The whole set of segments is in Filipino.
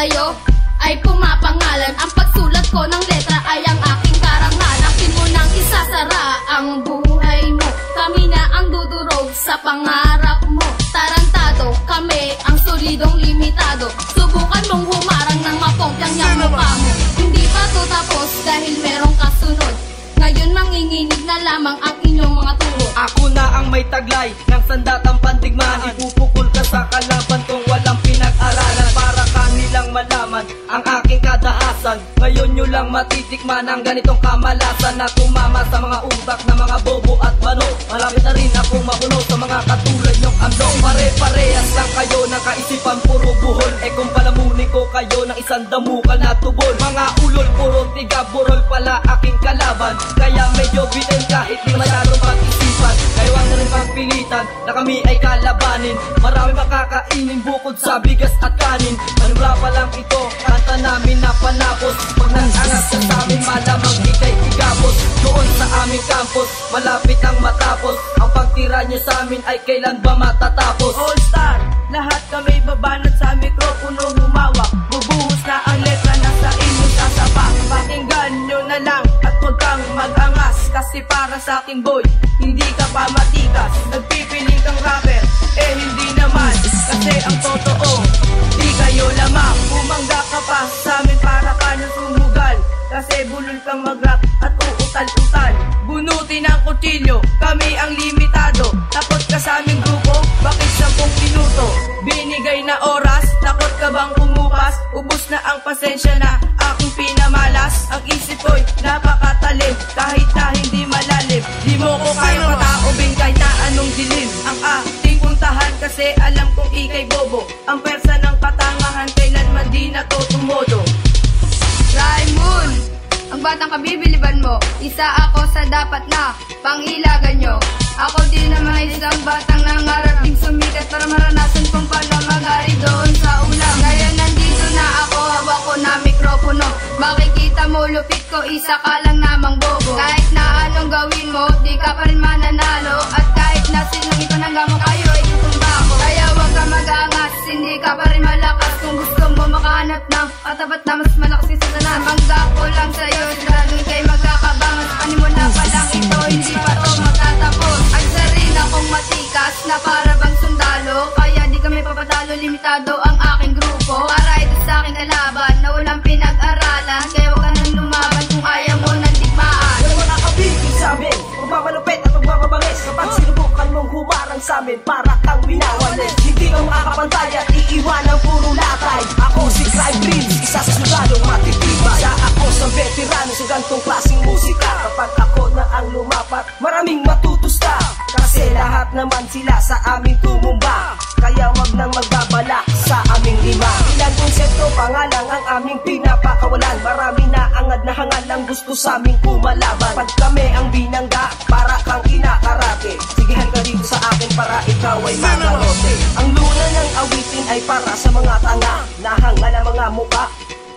sa'yo ay pumapangalan. Ang pagsulat ko ng letra ay ang aking karangal. Akin mo nang isasara ang buhay mo. Kami na ang dudurog sa pangarap mo. Tarantado, kami ang solidong limitado. Subukan mong humarang ng mapongplang yung mukha mo. Hindi pa to tapos dahil merong kasunod. Ngayon manginginig na lamang ang inyong mga tuhod. Ako na ang may taglay ng sandatang pandigmaan. Ipupukol ka sa kalaban kung walang pinag-aralan, para kanilang malaman ang aking kadahasan. Ngayon nyo lang matitikman ang ganitong kamalasan na tumama sa mga utak ng mga bobo at bano. Malapit na rin akong mapuno sa mga katulad nyong amdo. Pare-parehas lang kayo ng kaisipan puro buhol. Eh kung palamunin ko kayo ng isang damukal na tubol. Mga ulol puro tiga burol pala aking kalaban. Kaya medyo bitin kahit di masyadong pag-isipan. Kaya wag na rin pagpilitan na kami ay kalabanin. Marami makakainin bukod sa bigas at kanin. Manubra pa lang ito, kanta namin na panapos. Pag nag-angat ka sa amin, malamang ikay igapos. Doon sa aming campus, malapit ang matapos. Ang pagtira niyo sa amin ay kailan ba matatapos? All Star, lahat kami babanat sa mikropono humawak. Bubuhos na ang letra na sa inyo sasapa. Pakinggan nyo na lang at huwag kang mag-angas. Kasi para sa akin boy, hindi ka pa matikas. Nagpipili kang rapper, eh hindi naman. Kasi ang totoo, di kayo lamang. Bumangga ka pa sa amin para ka na sumugal. Kasi bulol kang mag-rap at uutal-utal. Bunutin ang kutsilyo, kami ang limitado. Takot ka sa aming grupo, bakit 10 minuto? Binigay na oras, takot ka bang umupas? Ubus na ang pasensya na aking pinamalas. Ang isip ko'y napakatalim, kahit na hindi malalim. Di mo ko kaya pataubing kahit na anong dilim. Ang ating puntahan kasi alam kong ikay bobo. Ang persa ng katangahan kailanman di na to tumodo. Raimund, ang batang kabibiliban mo, isa ako sa dapat na pangilagan nyo. Ako din naman isang batang nangarap ding sumikat para maranasan kung paano mag-ari doon sa ulam. Kaya nandito na ako, hawak ko na mikropono. Makikita mo lupit ko, isa ka lang namang bobo. Kahit na anong gawin mo, di ka pa rin mananalo. At kahit na silang ipanangga mo kayo, itutumba ko. Kaya wag ka mag-angas, hindi ka pa rin malakas. Kung gusto mo makahanap ng katapat na mas malakas isa sa lahat. Mangga ko lang sa'yo, laging kay magkakabangas. Panin mo na palang ito, hindi pa to matatapos. Ang sarili akong matikas na para bang sundalo. Kaya di kami papatalo, limitado ang aking grupo. Para ito sa aking kalaban na walang pinag-aralan. Kaya wag ka nang lumaban kung ayaw mo ng digmaan. Walang makakabigil sa amin, magmamalupit at magmamabangis. Kapag sinubukan mong humarang sa amin, para kang winawalis. Hindi ka makakapantay at iiwan ang puro latay. Ako si Clive Prince, isa sa sundalong matitibay. Isa ako sa veterano sa gantong klaseng musika. Kapag ako na ang lumapat, maraming matutusta. Kasi lahat naman sila sa aming tumumba. Kaya wag nang magbabalak sa aming lima. Ilang konsepto pa nga lang ang aming pinapakawalan. Marami na angad na hangal ang gusto sa aming kumalaban. Pag kami ang binangga, para kang kinakarate. Sige halika dito sa akin para ikaw ay makarote. Ang luna ng awitin ay para sa mga tanga. Nahangal ang mga muka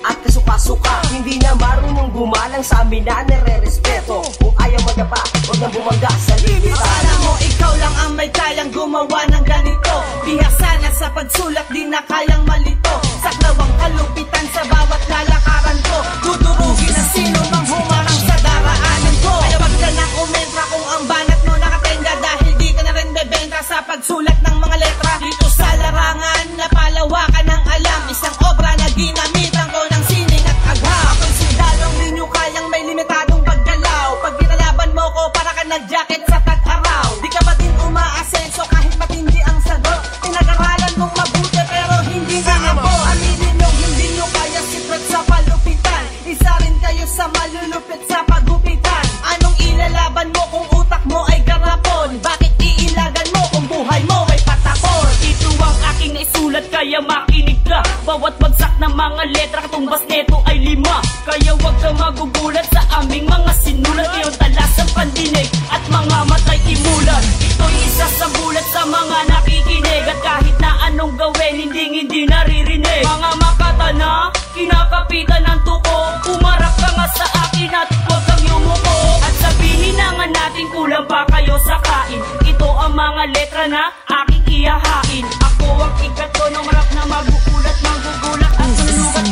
at kasuka-suka. Hindi na marunong gumalang sa amin na nare-respeto. Kung ayaw magapa, huwag nang bumangga sa limita. Akala mo ikaw lang ang may kayang gumawa ng ganito. Bihasa na sa pagsulat, di na kayang malito. Saklawang kalupitan sa bawat lalakaran ko. Dudurugin ang sino mang humarang sa daraanan ko. Kaya wag ka nang umentra kung ang banat mo nakatenga. Dahil di ka na rin bebenta sa pagsulat ng mga letra. Dito sa larangan, napalawakan ng alam. Isang obra na ginamitan ko ng sining at agha. Ako'y sundalong di nyo kayang may limitadong paggalaw. Pag ginalaban mo ko, para ka nag-jacket sa tag-araw. Di ka ba din umaasenso kahit matindi ang sagot? Pinag-aralan mong mabuti pero hindi na ako. Aminin nyo, hindi nyo kaya secret sa palupitan. Isa rin kayo sa malulupit sa pagupitan. Anong ilalaban mo kung utak mo ay garapon? Bakit iilagan mo kung buhay mo ay patapon? Ito ang aking naisulat kaya makinig ka. Bawat bagsak ng mga letra katumbas neto ay 5. Kaya wag ka magugulat sa aming mga sinulat. Ngayon talas ang pandinig at mga matay imulat. Ito'y isa sa bulat sa mga nakikinig. At kahit na anong gawin hindi naririnig. Mga makatana, kinakapitan ng tuko. Umarap ka nga sa akin at huwag kang yumuko. At sabihin na nga natin kulang pa kayo sa kain. Ito ang mga letra na aking iyahain. Ako ang ikato ng marap na magugulat, magugulat at manunugat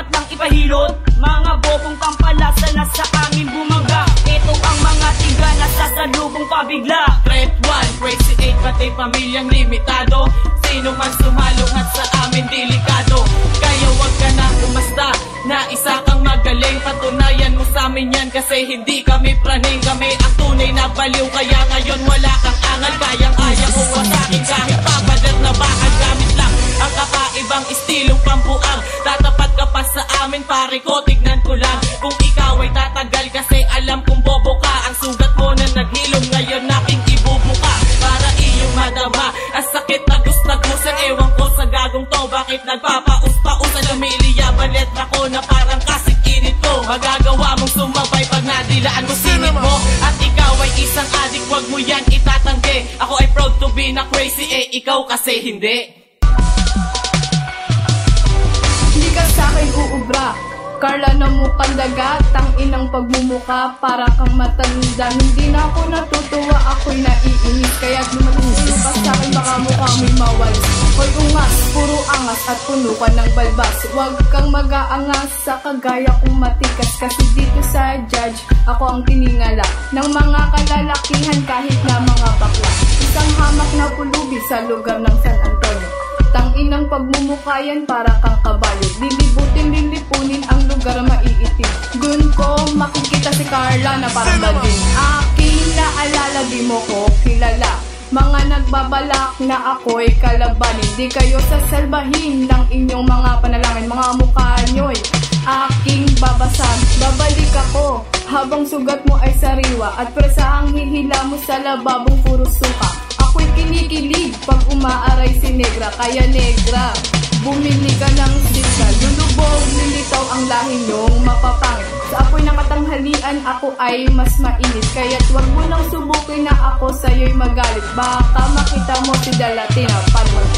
dapat lang ipahilot. Mga bobong tampalasa na sa amin bumaga. Ito ang mga tiga na sasalubong pabigla. Threat 1, Crazy 8, pati pamilyang limitado. Sino man sumalungat sa amin delikado. Kaya wag ka na umasta na isa kang magaling. Patunayan mo sa amin yan kasi hindi kami praning. Kami ang tunay na baliw, kaya ngayon wala kang angal. Kayang-kaya ko wasakin kahit papadat na bakal. Gamit lang ang kakaibang estilong pampuang. Tatapat ka pa sa amin pare ko, tignan ko lang kung ikaw ay tatagal. Kasi alam kong bobo ka. Ang sugat mo na naghilom ngayon aking ibubuka para iyong madama. Ang sakit na gustagusan, ewan ko sa gagong to. Bakit nagpapaus-pausan? Lumiliyaban letra ko na parang kasing init ko. Magagawa mong sumabay pag nadilaan mo singit mo. At ikaw ay isang adik, wag mo yan itatanggi. Ako ay proud to be na crazy, ikaw kasi hindi. Hindi ka sa'kin uubra, Carla na mukhang dagat, ang inang pagmumuka para kang matanda. Hindi na ako natutuwa, ako'y naiinis. Kaya't lumating ka sa'kin, baka mukha may mawalis. Hoy ungas, puro angas at puno ka ng balbas. Huwag kang mag-aangas sa kagaya kong matikas. Kasi dito sa judge, ako ang tiningala ng mga kalalakihan kahit na mga bakla. Isang hamak na pulubi sa lugar ng San Antonio. Tanginang pagmumukayan para kang kabayo. Lilibutin, lilipunin ang lugar maiitim. Gun ko makikita si Carla na parang bading. Aking naalala, di mo ko kilala. Mga nagbabalak na ako'y kalabanin. Di kayo sasalbahin ng inyong mga panalangin. Mga mukha nyo'y aking babasan. Babalik ako habang sugat mo ay sariwa. At presahang hihila mo sa lababong puro suka. Ako'y kinikilig pag umaaray si negra. Kaya negra, bumili ka ng sika. Lulubog, lilitaw ang lahi nyong mapapangit. Sa apoy ng katanghalian ako ay mas mainit. Kaya't wag mo nang subukin na ako sa'yo'y magalit. Baka makita mo si Dalatina, panwag.